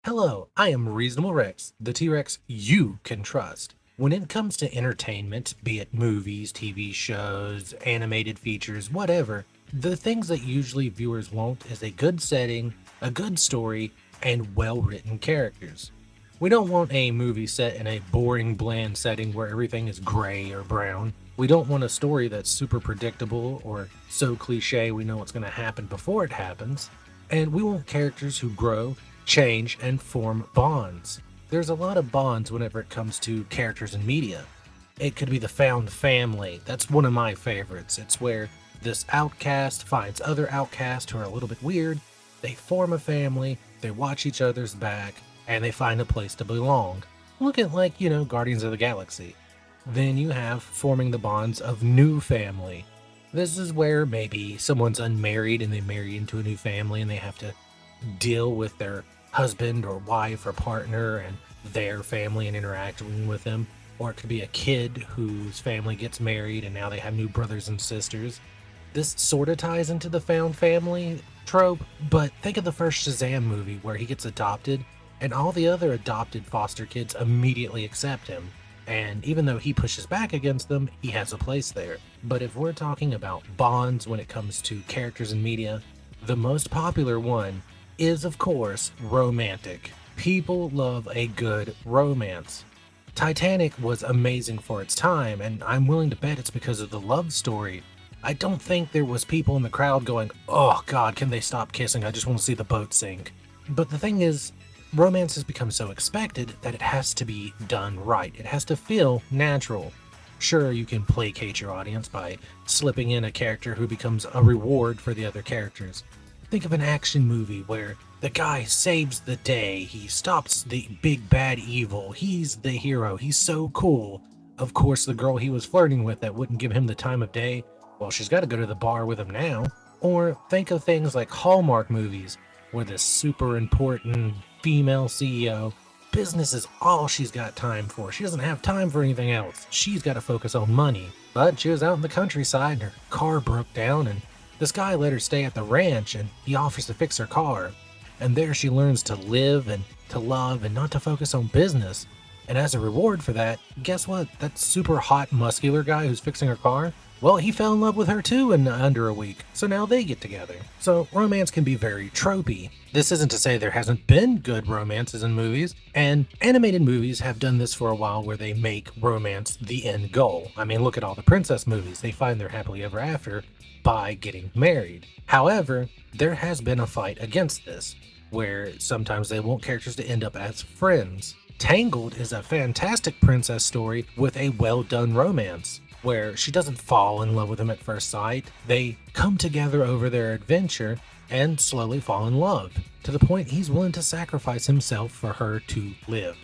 Hello, I am Reasonable Rex, the T-Rex you can trust. When it comes to entertainment, be it movies, TV shows, animated features, whatever, the things that usually viewers want is a good setting, a good story, and well-written characters. We don't want a movie set in a boring, bland setting where everything is gray or brown. We don't want a story that's super predictable or so cliche we know what's going to happen before it happens. And we want characters who grow, change, and form bonds. There's a lot of bonds whenever it comes to characters in media. It could be the found family. That's one of my favorites. It's where this outcast finds other outcasts who are a little bit weird. They form a family, they watch each other's back, and they find a place to belong. Look at, Guardians of the Galaxy. Then you have forming the bonds of new family. This is where maybe someone's unmarried and they marry into a new family and they have to deal with their husband or wife or partner and their family and interacting with them. Or it could be a kid whose family gets married and now they have new brothers and sisters. This sort of ties into the found family trope, but think of the first Shazam movie where he gets adopted and all the other adopted foster kids immediately accept him. And even though he pushes back against them, he has a place there. But if we're talking about bonds when it comes to characters in media, the most popular one is, of course, romantic. People love a good romance. Titanic was amazing for its time, and I'm willing to bet it's because of the love story. I don't think there was people in the crowd going, "Oh God, can they stop kissing? I just want to see the boat sink." But the thing is, romance has become so expected that it has to be done right. It has to feel natural. Sure, you can placate your audience by slipping in a character who becomes a reward for the other characters. Think of an action movie where the guy saves the day, he stops the big bad evil, he's the hero, he's so cool. Of course, the girl he was flirting with that wouldn't give him the time of day, well, she's got to go to the bar with him now. Or think of things like Hallmark movies, where this super important female CEO, business is all she's got time for. She doesn't have time for anything else. She's got to focus on money. But she was out in the countryside and her car broke down and this guy let her stay at the ranch and he offers to fix her car. And there she learns to live and to love and not to focus on business. And as a reward for that, guess what? That super hot muscular guy who's fixing her car, well, he fell in love with her too in under a week. So now they get together. So romance can be very tropey. This isn't to say there hasn't been good romances in movies, and animated movies have done this for a while where they make romance the end goal. I mean, look at all the princess movies. They find their happily ever after by getting married. However, there has been a fight against this, where sometimes they want characters to end up as friends. Tangled is a fantastic princess story with a well done romance, where she doesn't fall in love with him at first sight. They come together over their adventure and slowly fall in love, to the point he's willing to sacrifice himself for her to live.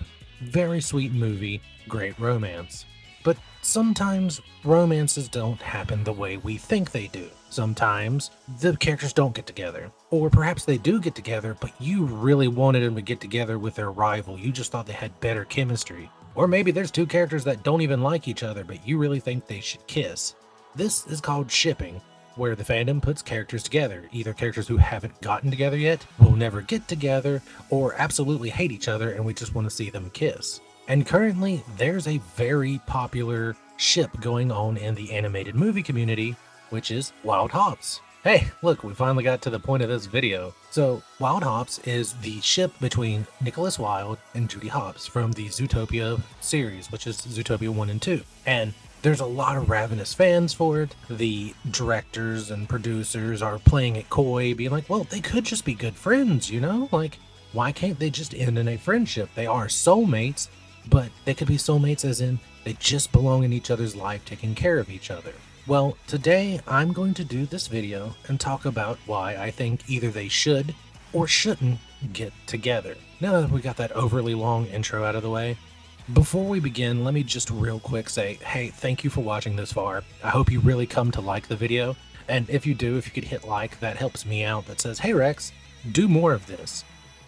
Very sweet movie, great romance. But sometimes romances don't happen the way we think they do. Sometimes the characters don't get together. Or perhaps they do get together, but you really wanted them to get together with their rival. You just thought they had better chemistry. Or maybe there's two characters that don't even like each other, but you really think they should kiss. This is called shipping, where the fandom puts characters together. Either characters who haven't gotten together yet, will never get together, or absolutely hate each other and we just want to see them kiss. And currently, there's a very popular ship going on in the animated movie community, which is WildeHopps. Hey, look, we finally got to the point of this video. So, WildeHopps is the ship between Nicholas Wilde and Judy Hopps from the Zootopia series, which is Zootopia 1 and 2. And there's a lot of ravenous fans for it. The directors and producers are playing it coy, being like, well, they could just be good friends, you know? Like, why can't they just end in a friendship? They are soulmates, but they could be soulmates as in they just belong in each other's life, taking care of each other. Well, today I'm going to do this video and talk about why I think either they should or shouldn't get together. Now that we got that overly long intro out of the way, before we begin, let me just real quick say, hey, thank you for watching this far. I hope you really come to like the video. And if you do, if you could hit like, that helps me out. That says, hey Rex, do more of this.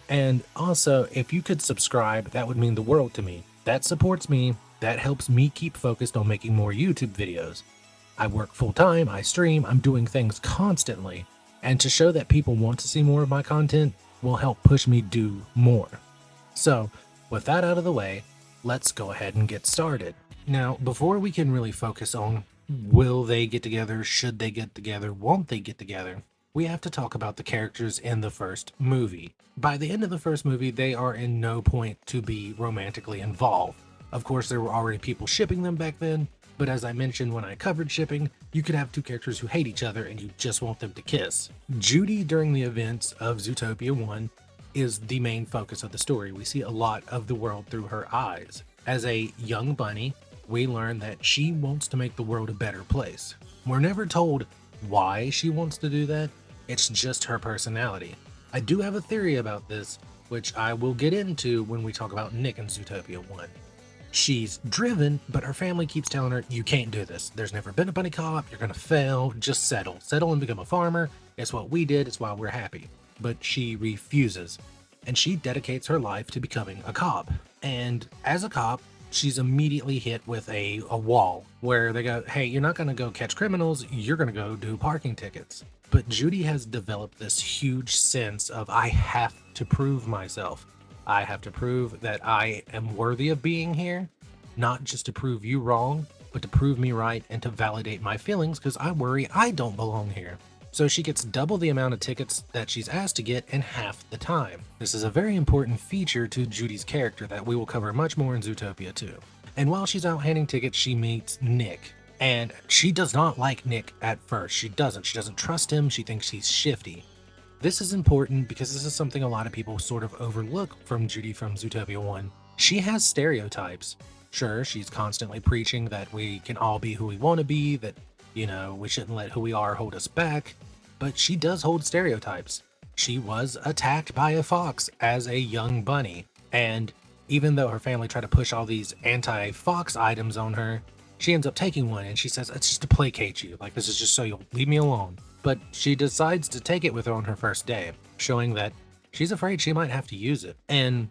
And also, if you could subscribe, that would mean the world to me. That supports me. That helps me keep focused on making more YouTube videos. I work full time, I stream, I'm doing things constantly. And to show that people want to see more of my content will help push me do more. So, with that out of the way, let's go ahead and get started. Now, before we can really focus on will they get together, should they get together, won't they get together, we have to talk about the characters in the first movie. By the end of the first movie, they are in no point to be romantically involved. Of course, there were already people shipping them back then, but as I mentioned when I covered shipping, you could have two characters who hate each other and you just want them to kiss. Judy, during the events of Zootopia 1, is the main focus of the story. We see a lot of the world through her eyes. As a young bunny, we learn that she wants to make the world a better place. We're never told why she wants to do that, it's just her personality. I do have a theory about this, which I will get into when we talk about Nick in Zootopia 1. She's driven, but her family keeps telling her, you can't do this. There's never been a bunny cop, you're gonna fail, just settle. Settle and become a farmer. It's what we did, it's why we're happy. But she refuses, and she dedicates her life to becoming a cop. And as a cop, she's immediately hit with a wall where they go, hey, you're not gonna go catch criminals, you're gonna go do parking tickets. But Judy has developed this huge sense of, I have to prove myself. I have to prove that I am worthy of being here, not just to prove you wrong, but to prove me right and to validate my feelings because I worry I don't belong here. So she gets double the amount of tickets that she's asked to get in half the time. This is a very important feature to Judy's character that we will cover much more in Zootopia 2. And while she's out handing tickets, she meets Nick. And she does not like Nick at first. She doesn't trust him. She thinks he's shifty. This is important because this is something a lot of people sort of overlook from Judy from Zootopia 1. She has stereotypes. Sure, she's constantly preaching that we can all be who we want to be, that, we shouldn't let who we are hold us back, but she does hold stereotypes. She was attacked by a fox as a young bunny, and even though her family tried to push all these anti-fox items on her, she ends up taking one and she says, it's just to placate you. Like, this is just so you'll leave me alone. But she decides to take it with her on her first day, showing that she's afraid she might have to use it. And,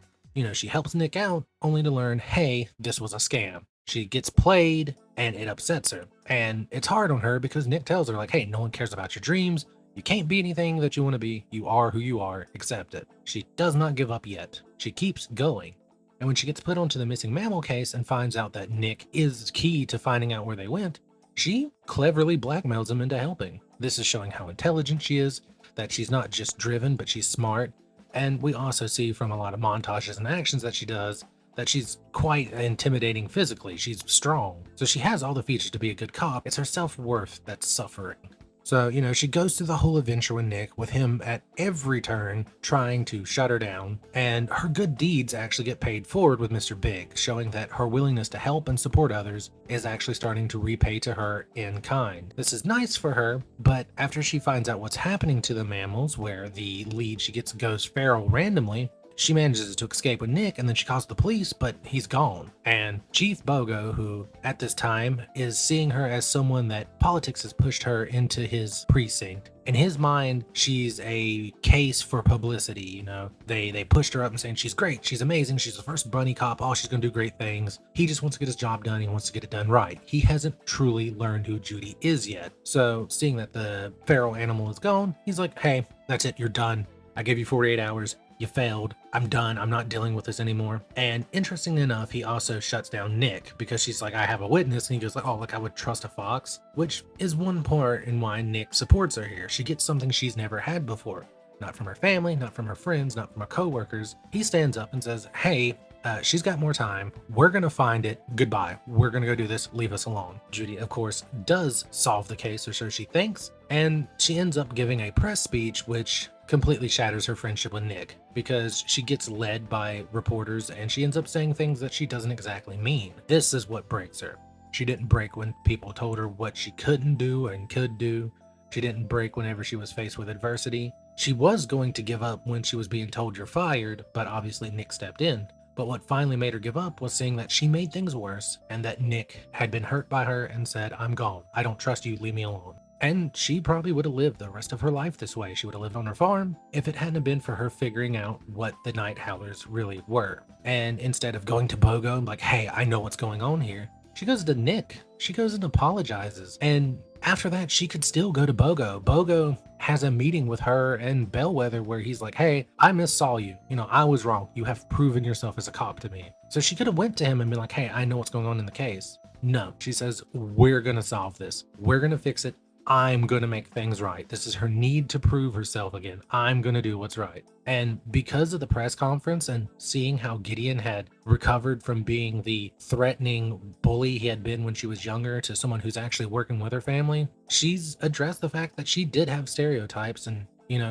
she helps Nick out only to learn, hey, this was a scam. She gets played and it upsets her. And it's hard on her because Nick tells her, like, hey, no one cares about your dreams. You can't be anything that you want to be. You are who you are. Accept it. She does not give up yet. She keeps going. And when she gets put onto the missing mammal case and finds out that Nick is key to finding out where they went, she cleverly blackmails him into helping. This is showing how intelligent she is, that she's not just driven, but she's smart. And we also see from a lot of montages and actions that she does that she's quite intimidating physically. She's strong. So she has all the features to be a good cop. It's her self-worth that's suffering. So, she goes through the whole adventure with Nick, with him at every turn trying to shut her down, and her good deeds actually get paid forward with Mr. Big, showing that her willingness to help and support others is actually starting to repay to her in kind. This is nice for her, but after she finds out what's happening to the mammals, where the lead she gets goes feral randomly, she manages to escape with Nick, and then she calls the police, but he's gone. And Chief Bogo, who at this time is seeing her as someone that politics has pushed her into his precinct. In his mind, she's a case for publicity, They pushed her up and saying she's great, she's amazing, she's the first bunny cop, oh, she's gonna do great things. He just wants to get his job done, he wants to get it done right. He hasn't truly learned who Judy is yet. So seeing that the feral animal is gone, he's like, hey, that's it, you're done. I gave you 48 hours. You failed. I'm done. I'm not dealing with this anymore. And interestingly enough, he also shuts down Nick because she's like, I have a witness. And he goes like, oh, look, I would trust a fox, which is one part in why Nick supports her here. She gets something she's never had before. Not from her family, not from her friends, not from her coworkers. He stands up and says, hey, she's got more time. We're going to find it. Goodbye. We're going to go do this. Leave us alone. Judy, of course, does solve the case, or so she thinks. And she ends up giving a press speech, which completely shatters her friendship with Nick because she gets led by reporters and she ends up saying things that she doesn't exactly mean. This is what breaks her. She didn't break when people told her what she couldn't do and could do. She didn't break whenever she was faced with adversity. She was going to give up when she was being told you're fired, but obviously Nick stepped in. But what finally made her give up was seeing that she made things worse and that Nick had been hurt by her and said, I'm gone. I don't trust you. Leave me alone. And she probably would have lived the rest of her life this way. She would have lived on her farm if it hadn't been for her figuring out what the night howlers really were. And instead of going to Bogo and like, hey, I know what's going on here, she goes to Nick. She goes and apologizes. And After that, she could still go to Bogo. Bogo has a meeting with her and Bellwether where he's like, hey, I missaw you. I was wrong. You have proven yourself as a cop to me. So she could have went to him and been like, hey, I know what's going on in the case. No, she says, we're going to solve this. We're going to fix it. I'm going to make things right. This is her need to prove herself again. I'm going to do what's right. And because of the press conference and seeing how Gideon had recovered from being the threatening bully he had been when she was younger to someone who's actually working with her family, she's addressed the fact that she did have stereotypes and,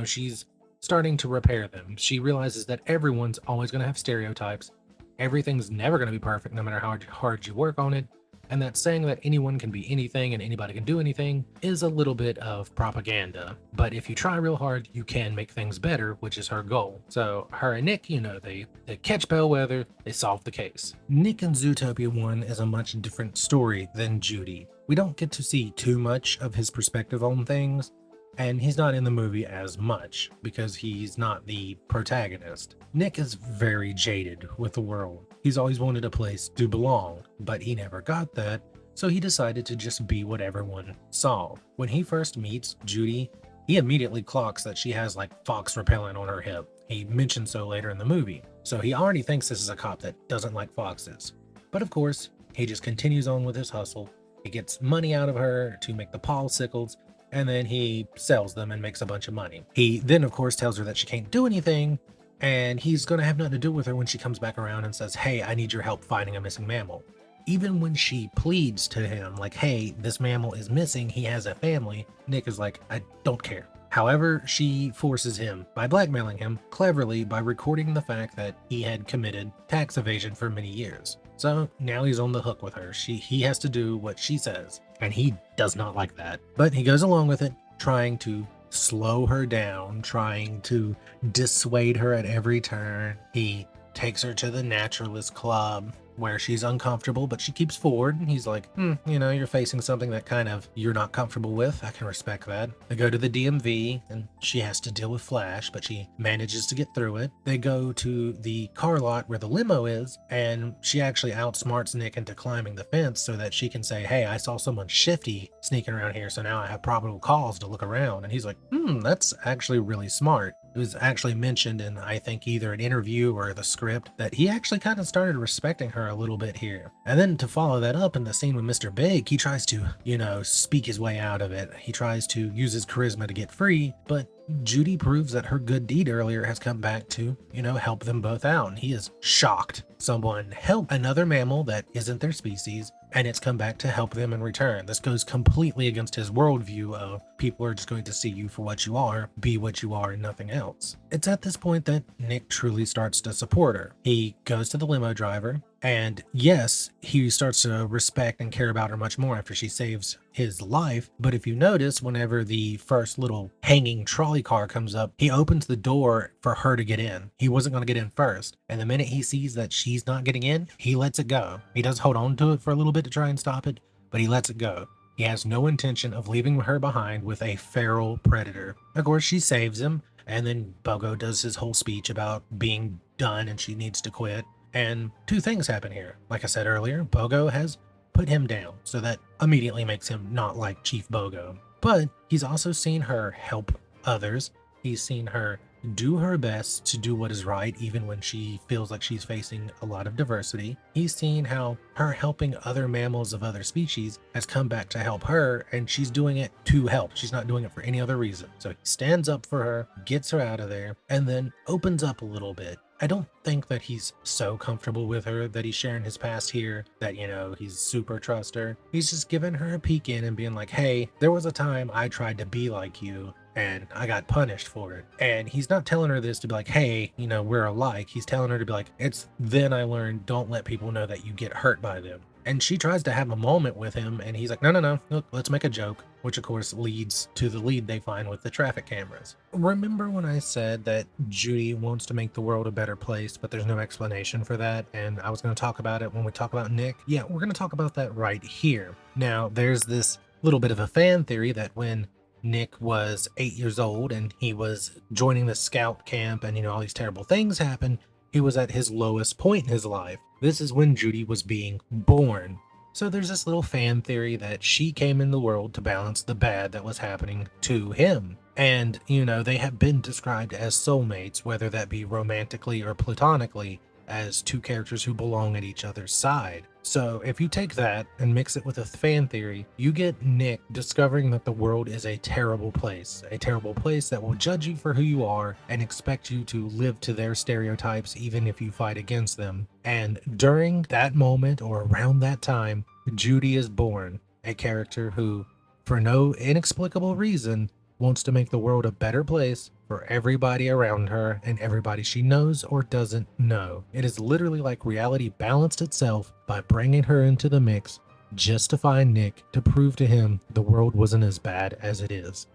she's starting to repair them. She realizes that everyone's always going to have stereotypes. Everything's never going to be perfect no matter how hard you work on it. And that saying that anyone can be anything and anybody can do anything is a little bit of propaganda. But if you try real hard, you can make things better, which is her goal. So her and Nick, they catch Bellwether, they solve the case. Nick in Zootopia 1 is a much different story than Judy. We don't get to see too much of his perspective on things, and he's not in the movie as much because he's not the protagonist. Nick is very jaded with the world. He's always wanted a place to belong, but he never got that, so he decided to just be what everyone saw. When he first meets Judy, he immediately clocks that she has like fox repellent on her hip. He mentions so later in the movie, so he already thinks this is a cop that doesn't like foxes. But of course, he just continues on with his hustle. He gets money out of her to make the popsicles, and then he sells them and makes a bunch of money. He then, of course, tells her that she can't do anything, and he's going to have nothing to do with her when she comes back around and says, hey, I need your help finding a missing mammal. Even when she pleads to him, like, hey, this mammal is missing, he has a family, Nick is like, I don't care. However, she forces him by blackmailing him cleverly by recording the fact that he had committed tax evasion for many years. So now he's on the hook with her. He has to do what she says, and he does not like that. But he goes along with it, trying to slow her down, trying to dissuade her at every turn. He takes her to the naturalist club where she's uncomfortable, but she keeps forward. And he's like, you're facing something that kind of you're not comfortable with. I can respect that. They go to the DMV and she has to deal with Flash, but she manages to get through it. They go to the car lot where the limo is, and she actually outsmarts Nick into climbing the fence so that she can say, hey, I saw someone shifty sneaking around here, so now I have probable cause to look around. And he's like, that's actually really smart. It was actually mentioned in, I think, either an interview or the script that he actually kind of started respecting her a little bit here. And then to follow that up in the scene with Mr. Big, he tries to, speak his way out of it. He tries to use his charisma to get free, but Judy proves that her good deed earlier has come back to, help them both out. And he is shocked. Someone helped another mammal that isn't their species, and it's come back to help them in return. This goes completely against his worldview of people are just going to see you for what you are, be what you are, and nothing else. It's at this point that Nick truly starts to support her. He goes to the limo driver, and yes, he starts to respect and care about her much more after she saves his life. But if you notice, whenever the first little hanging trolley car comes up, he opens the door for her to get in. He wasn't going to get in first. And the minute he sees that she's not getting in, he lets it go. He does hold on to it for a little bit to try and stop it, but he lets it go. He has no intention of leaving her behind with a feral predator. Of course, she saves him, and then Bogo does his whole speech about being done and she needs to quit. And two things happen here. Like I said earlier, Bogo has put him down, so that immediately makes him not like Chief Bogo. But he's also seen her help others. He's seen her do her best to do what is right, even when she feels like she's facing a lot of diversity. He's seen how her helping other mammals of other species has come back to help her, and she's doing it to help. She's not doing it for any other reason. So he stands up for her, gets her out of there, and then opens up a little bit. I don't think that he's so comfortable with her that he's sharing his past here, that, he's super trust her. He's just giving her a peek in and being like, hey, there was a time I tried to be like you, and I got punished for it. And he's not telling her this to be like, hey, we're alike. He's telling her to be like, it's then I learned, don't let people know that you get hurt by them. And she tries to have a moment with him, and he's like, no, look, let's make a joke, which of course leads to the lead they find with the traffic cameras. Remember when I said that Judy wants to make the world a better place, but there's no explanation for that, and I was going to talk about it when we talk about Nick? Yeah, we're going to talk about that right here. Now, there's this little bit of a fan theory that when Nick was 8 years old and he was joining the scout camp and, all these terrible things happened, he was at his lowest point in his life. This is when Judy was being born. So there's this little fan theory that she came in the world to balance the bad that was happening to him. And, they have been described as soulmates, whether that be romantically or platonically, as two characters who belong at each other's side. So if you take that and mix it with a fan theory, you get Nick discovering that the world is a terrible place that will judge you for who you are and expect you to live to their stereotypes even if you fight against them. And during that moment or around that time, Judy is born, a character who, for no inexplicable reason, wants to make the world a better place for everybody around her and everybody she knows or doesn't know. It is literally like reality balanced itself by bringing her into the mix just to find Nick to prove to him the world wasn't as bad as it is.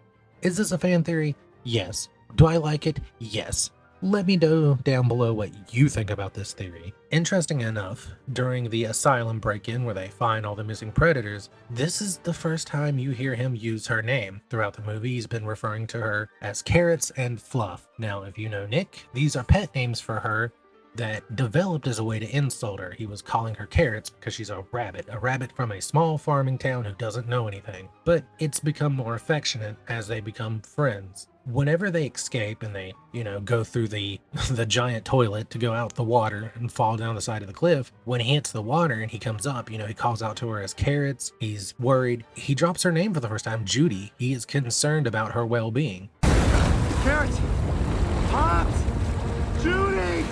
Is this a fan theory? Yes. Do I like it? Yes. Let me know down below what you think about this theory. Interesting enough, during the asylum break-in where they find all the missing predators, this is the first time you hear him use her name. Throughout the movie, he's been referring to her as Carrots and Fluff. Now, if you know Nick, these are pet names for her that developed as a way to insult her. He was calling her Carrots because she's a rabbit from a small farming town who doesn't know anything. But it's become more affectionate as they become friends. Whenever they escape and they, go through the giant toilet to go out the water and fall down the side of the cliff, when he hits the water and he comes up, he calls out to her as Carrots. He's worried. He drops her name for the first time, Judy. He is concerned about her well-being. Carrots! Pops! Judy!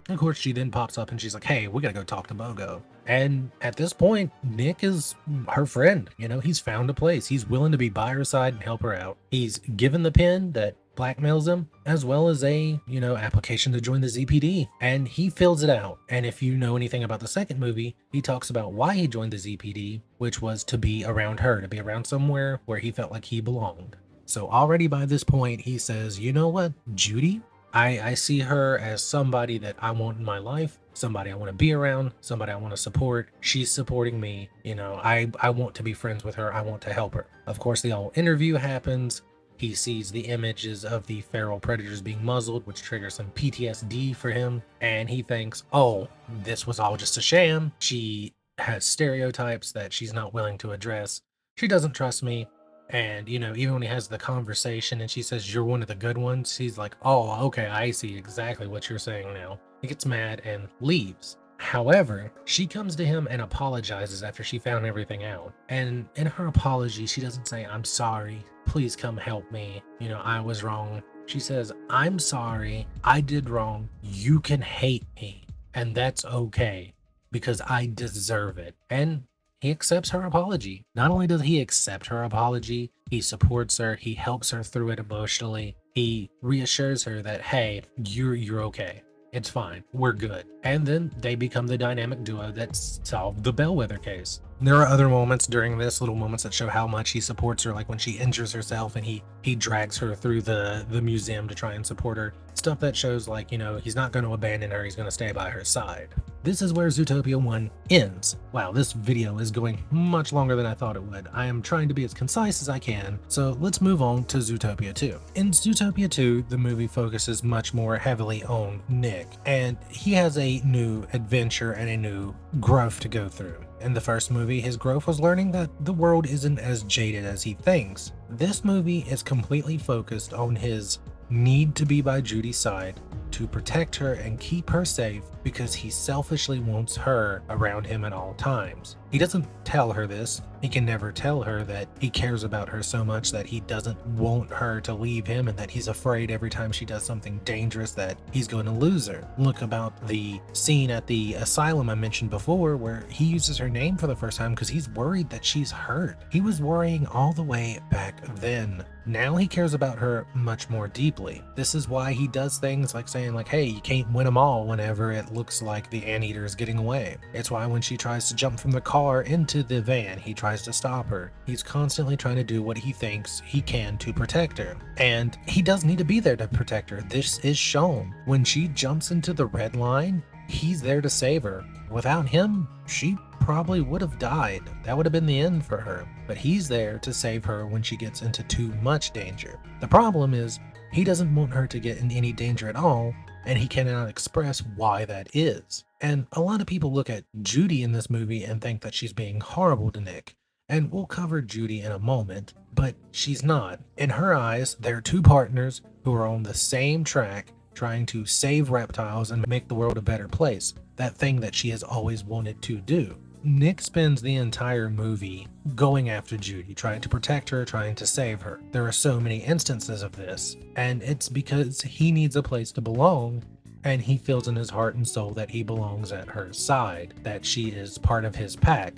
Of course, she then pops up and she's like, hey, we gotta go talk to Bogo. And at this point, Nick is her friend. He's found a place. He's willing to be by her side and help her out. He's given the pin that blackmails him, as well as a, application to join the ZPD. And he fills it out. And if you know anything about the second movie, he talks about why he joined the ZPD, which was to be around her, to be around somewhere where he felt like he belonged. So already by this point, he says, you know what, Judy? I see her as somebody that I want in my life, somebody I want to be around, somebody I want to support. She's supporting me. I want to be friends with her. I want to help her. Of course, the whole interview happens. He sees the images of the feral predators being muzzled, which triggers some PTSD for him. And he thinks, oh, this was all just a sham. She has stereotypes that she's not willing to address. She doesn't trust me. And, even when he has the conversation and she says, you're one of the good ones, he's like, oh, okay, I see exactly what you're saying now. He gets mad and leaves. However, she comes to him and apologizes after she found everything out. And in her apology, she doesn't say, I'm sorry, please come help me. I was wrong. She says, I'm sorry, I did wrong. You can hate me. And that's okay because I deserve it. And he accepts her apology. Not only does he accept her apology, he supports her, he helps her through it emotionally. He reassures her that, hey, you're okay. It's fine. We're good. And then they become the dynamic duo that solved the Bellwether case. There are other moments during this, little moments that show how much he supports her, like when she injures herself and he drags her through the museum to try and support her. Stuff that shows like, he's not going to abandon her, he's going to stay by her side. This is where Zootopia 1 ends. Wow, this video is going much longer than I thought it would. I am trying to be as concise as I can, so let's move on to Zootopia 2. In Zootopia 2, the movie focuses much more heavily on Nick, and he has a new adventure and a new growth to go through. In the first movie, his growth was learning that the world isn't as jaded as he thinks. This movie is completely focused on his need to be by Judy's side, to protect her and keep her safe because he selfishly wants her around him at all times. He doesn't tell her this. He can never tell her that he cares about her so much that he doesn't want her to leave him and that he's afraid every time she does something dangerous that he's going to lose her. Look about the scene at the asylum I mentioned before where he uses her name for the first time because he's worried that she's hurt. He was worrying all the way back then. Now he cares about her much more deeply. This is why he does things like saying like, hey, you can't win them all whenever it looks like the anteater is getting away. It's why when she tries to jump from the car into the van, he tries to stop her. He's constantly trying to do what he thinks he can to protect her. And he does need to be there to protect her. This is shown. When she jumps into the red line, he's there to save her. Without him, she probably would have died. That would have been the end for her. But he's there to save her when she gets into too much danger. The problem is, he doesn't want her to get in any danger at all, and he cannot express why that is. And a lot of people look at Judy in this movie and think that she's being horrible to Nick. And we'll cover Judy in a moment, but she's not. In her eyes, they're two partners who are on the same track trying to save reptiles and make the world a better place. That thing that she has always wanted to do. Nick spends the entire movie going after Judy, trying to protect her, trying to save her. There are so many instances of this, and it's because he needs a place to belong, and he feels in his heart and soul that he belongs at her side, that she is part of his pack.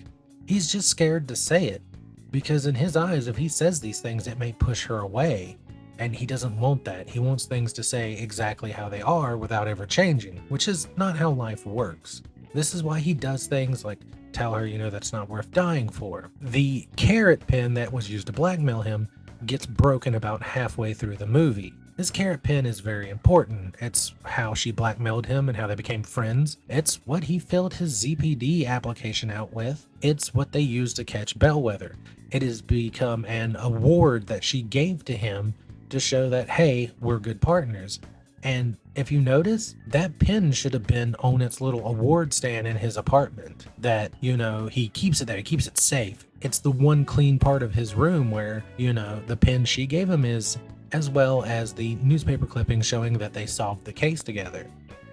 He's just scared to say it, because in his eyes, if he says these things, it may push her away, and he doesn't want that. He wants things to say exactly how they are without ever changing, which is not how life works. This is why he does things like tell her, that's not worth dying for. The carrot pin that was used to blackmail him gets broken about halfway through the movie. This carrot pin is very important. It's how she blackmailed him and how they became friends. It's what he filled his ZPD application out with. It's what they used to catch Bellwether. It has become an award that she gave to him to show that, hey, we're good partners. And if you notice, that pin should have been on its little award stand in his apartment. That, he keeps it there, he keeps it safe. It's the one clean part of his room where, the pin she gave him is, as well as the newspaper clipping showing that they solved the case together.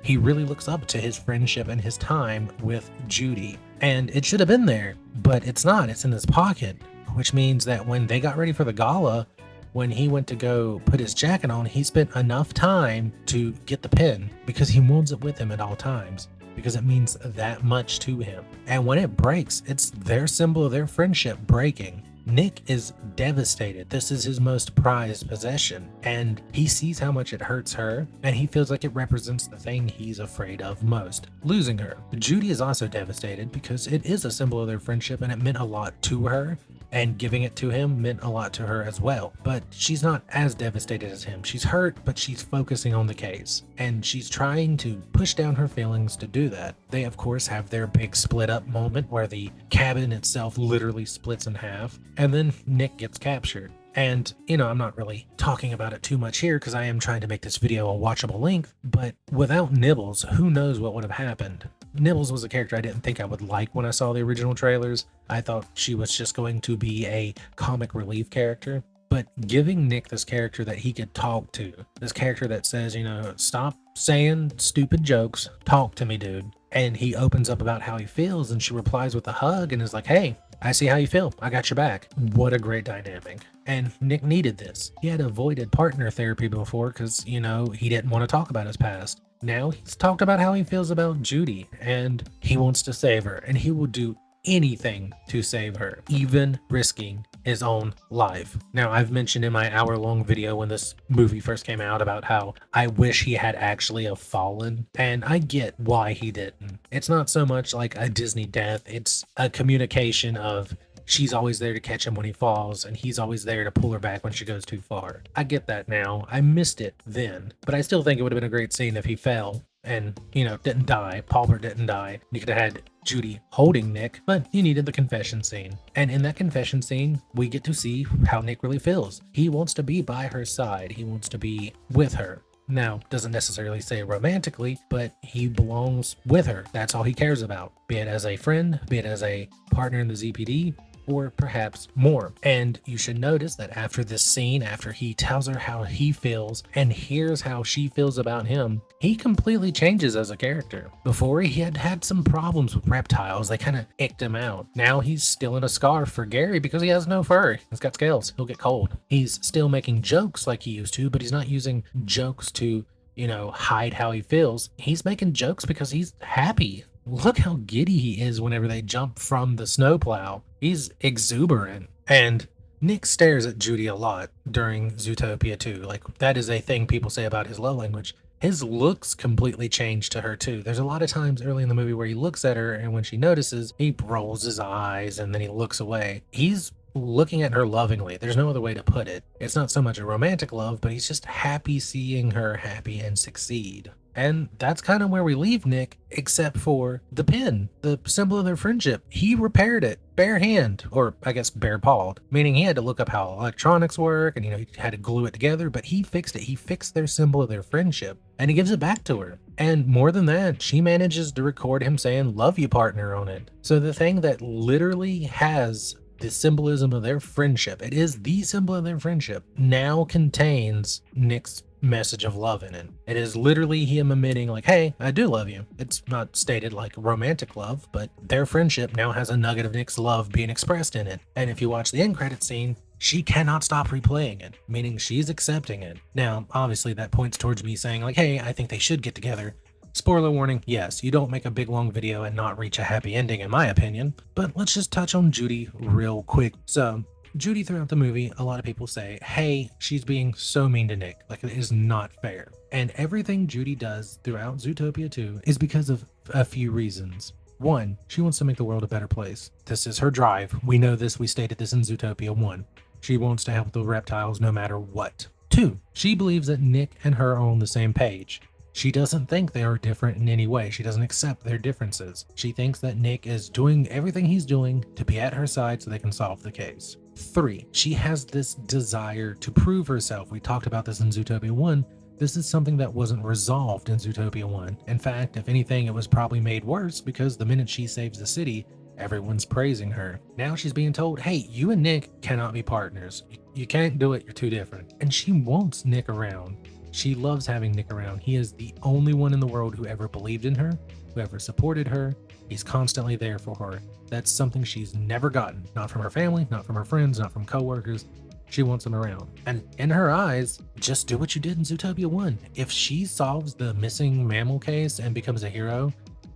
He really looks up to his friendship and his time with Judy. And it should have been there, but it's not. It's in his pocket, which means that when they got ready for the gala, when he went to go put his jacket on, he spent enough time to get the pin because he wants it with him at all times because it means that much to him. And when it breaks, it's their symbol of their friendship breaking. Nick is devastated. This is his most prized possession, and he sees how much it hurts her, and he feels like it represents the thing he's afraid of most, losing her. Judy is also devastated because it is a symbol of their friendship and it meant a lot to her, and giving it to him meant a lot to her as well. But she's not as devastated as him. She's hurt, but she's focusing on the case, and she's trying to push down her feelings to do that. They, of course, have their big split up moment where the cabin itself literally splits in half, and then Nick gets captured. And, I'm not really talking about it too much here because I am trying to make this video a watchable length, but without Nibbles, who knows what would have happened. Nibbles was a character I didn't think I would like when I saw the original trailers. I thought she was just going to be a comic relief character. But giving Nick this character that he could talk to, this character that says, stop saying stupid jokes, talk to me, dude. And he opens up about how he feels, and she replies with a hug and is like, hey, I see how you feel. I got your back. What a great dynamic. And Nick needed this. He had avoided partner therapy before because, he didn't want to talk about his past. Now he's talked about how he feels about Judy, and he wants to save her, and he will do anything to save her, even risking his own life. Now, I've mentioned in my hour-long video when this movie first came out about how I wish he had actually have fallen, and I get why he didn't. It's not so much like a Disney death, it's a communication of she's always there to catch him when he falls, and he's always there to pull her back when she goes too far. I get that now. I missed it then, but I still think it would have been a great scene if he fell and, didn't die. Paulbert didn't die. You could have had Judy holding Nick, but you needed the confession scene. And in that confession scene, we get to see how Nick really feels. He wants to be by her side. He wants to be with her. Now, doesn't necessarily say romantically, but he belongs with her. That's all he cares about, be it as a friend, be it as a partner in the ZPD, or perhaps more. And you should notice that after this scene, after he tells her how he feels and hears how she feels about him, he completely changes as a character. Before, he had had some problems with reptiles. They kind of icked him out. Now he's still in a scarf for Gary because he has no fur. He's got scales. He'll get cold. He's still making jokes like he used to, but he's not using jokes to, hide how he feels. He's making jokes because he's happy. Look how giddy he is whenever they jump from the snowplow. He's exuberant. And Nick stares at Judy a lot during Zootopia 2. Like, that is a thing people say about his love language. His looks completely change to her too. There's a lot of times early in the movie where he looks at her, and when she notices, he rolls his eyes and then he looks away. He's looking at her lovingly. There's no other way to put it. It's not so much a romantic love, but he's just happy seeing her happy and succeed. And that's kind of where we leave Nick, except for the pin, the symbol of their friendship. He repaired it bare hand, or I guess bare pawed, meaning he had to look up how electronics work and, he had to glue it together, but he fixed it. He fixed their symbol of their friendship and he gives it back to her. And more than that, she manages to record him saying, "Love you, partner," on it. So the thing that literally has the symbolism of their friendship, it is the symbol of their friendship, now contains Nick's message of love in it. It is literally him admitting like, "Hey, I do love you." It's not stated like romantic love, but their friendship now has a nugget of Nick's love being expressed in it. And if you watch the end credit scene, she cannot stop replaying it, meaning she's accepting it. Now, obviously that points towards me saying like, "Hey, I think they should get together." Spoiler warning, yes, you don't make a big long video and not reach a happy ending in my opinion. But let's just touch on Judy real quick. So Judy, throughout the movie, a lot of people say, "Hey, she's being so mean to Nick. Like, it is not fair." And everything Judy does throughout Zootopia 2 is because of a few reasons. One, she wants to make the world a better place. This is her drive. We know this. We stated this in Zootopia 1. She wants to help the reptiles no matter what. Two, she believes that Nick and her are on the same page. She doesn't think they are different in any way. She doesn't accept their differences. She thinks that Nick is doing everything he's doing to be at her side so they can solve the case. Three, she has this desire to prove herself. We talked about this in Zootopia 1. This is something that wasn't resolved in Zootopia 1. In fact, if anything, it was probably made worse because the minute she saves the city, everyone's praising her. Now she's being told, "Hey, you and Nick cannot be partners. You can't do it. You're too different." And she wants Nick around. She loves having Nick around. He is the only one in the world who ever believed in her, who ever supported her. He's constantly there for her. That's something she's never gotten. Not from her family, not from her friends, not from coworkers. She wants him around. And in her eyes, just do what you did in Zootopia 1. If she solves the missing mammal case and becomes a hero,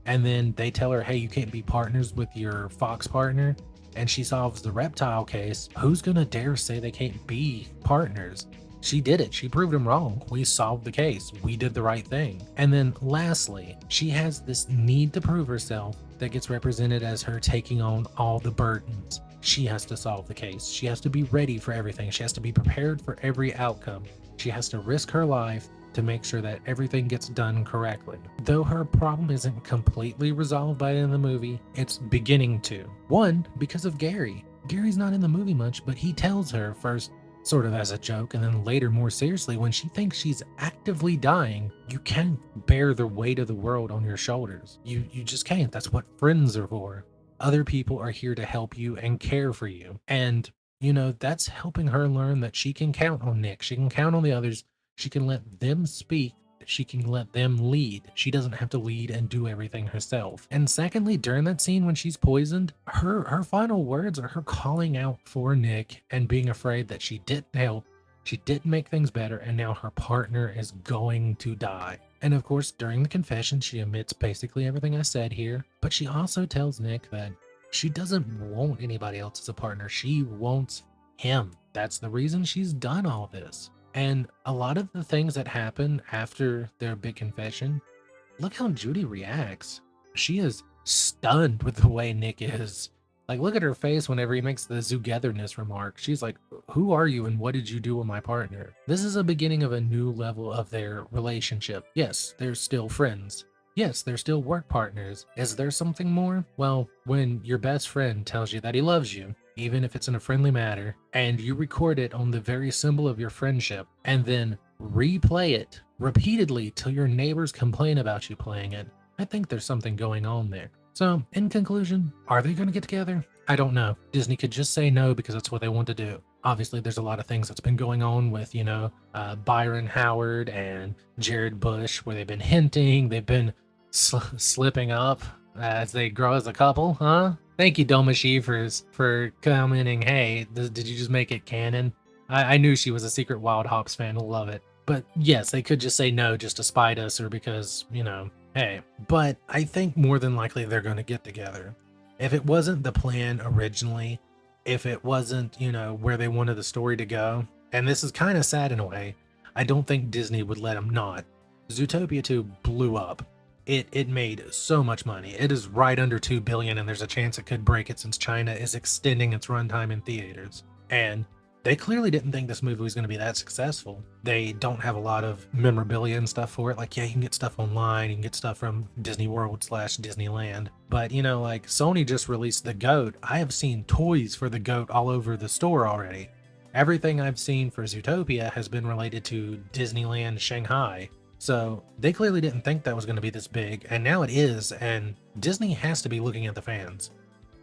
and then they tell her, "Hey, you can't be partners with your fox partner," and she solves the reptile case, who's gonna dare say they can't be partners? She did it. She proved him wrong. We solved the case. We did the right thing. And then lastly, she has this need to prove herself that gets represented as her taking on all the burdens. She has to solve the case. She has to be ready for everything. She has to be prepared for every outcome. She has to risk her life to make sure that everything gets done correctly. Though her problem isn't completely resolved by the end of the movie, it's beginning to. One, because of Gary. Gary's not in the movie much, but he tells her first, sort of as a joke, and then later more seriously, when she thinks she's actively dying, you can't bear the weight of the world on your shoulders. You just can't. That's what friends are for. Other people are here to help you and care for you. And, that's helping her learn that she can count on Nick. She can count on the others. She can let them speak. She can let them lead. She doesn't have to lead and do everything herself. And secondly, during that scene when she's poisoned, her final words are her calling out for Nick and being afraid that she didn't help, she didn't make things better, and now her partner is going to die. And of course, during the confession, she admits basically everything I said here, but she also tells Nick that she doesn't want anybody else as a partner. She wants him. That's the reason she's done all this. And a lot of the things that happen after their big confession, look how Judy reacts. She is stunned with the way Nick is. Like, look at her face whenever he makes the togetherness remark. She's like, "Who are you and what did you do with my partner?" This is a beginning of a new level of their relationship. Yes, they're still friends. Yes, they're still work partners. Is there something more? Well, when your best friend tells you that he loves you, even if it's in a friendly manner, and you record it on the very symbol of your friendship, and then replay it repeatedly till your neighbors complain about you playing it, I think there's something going on there. So, in conclusion, are they going to get together? I don't know. Disney could just say no because that's what they want to do. Obviously, there's a lot of things that's been going on with, Byron Howard and Jared Bush, where they've been hinting, they've been slipping up as they grow as a couple, huh? Thank you, Domashi, for commenting, "Hey, did you just make it canon?" I knew she was a secret WildeHopps fan. Love it. But yes, they could just say no just to spite us or because, hey. But I think more than likely they're going to get together. If it wasn't the plan originally, if it wasn't, where they wanted the story to go, and this is kind of sad in a way, I don't think Disney would let them not. Zootopia 2 blew up. It made so much money. It is right under 2 billion, and there's a chance it could break it since China is extending its runtime in theaters. And they clearly didn't think this movie was going to be that successful. They don't have a lot of memorabilia and stuff for it. Like, yeah, you can get stuff online, you can get stuff from Disney World slash Disneyland. But, you know, like Sony just released the GOAT. I have seen toys for the GOAT all over the store already. Everything I've seen for Zootopia has been related to Disneyland Shanghai. So they clearly didn't think that was going to be this big, and now it is, and Disney has to be looking at the fans.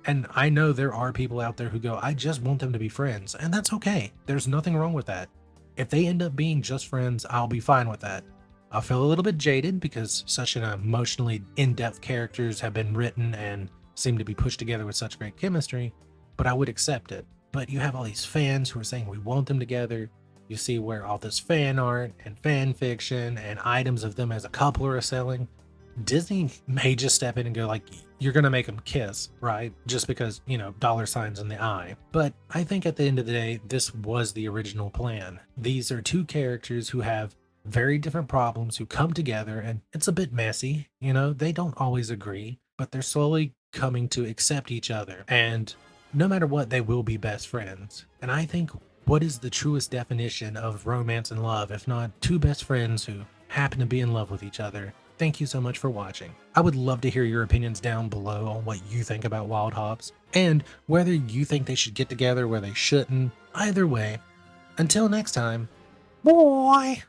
And I know there are people out there who go, I just want them to be friends, and that's okay. There's nothing wrong with that. If they end up being just friends, I'll be fine with that. I'll feel a little bit jaded because such an emotionally in-depth characters have been written and seem to be pushed together with such great chemistry, but I would accept it. But you have all these fans who are saying we want them together. You see where all this fan art and fan fiction and items of them as a couple are selling. Disney may just step in and go like, you're going to make them kiss, right? Just because, you know, dollar signs in the eye. But I think at the end of the day, this was the original plan. These are two characters who have very different problems who come together, and it's a bit messy. You know, they don't always agree, but they're slowly coming to accept each other. And no matter what, they will be best friends. And I think what is the truest definition of romance and love, if not two best friends who happen to be in love with each other? Thank you so much for watching. I would love to hear your opinions down below on what you think about WildeHopps, and whether you think they should get together, where they shouldn't. Either way, until next time, bye!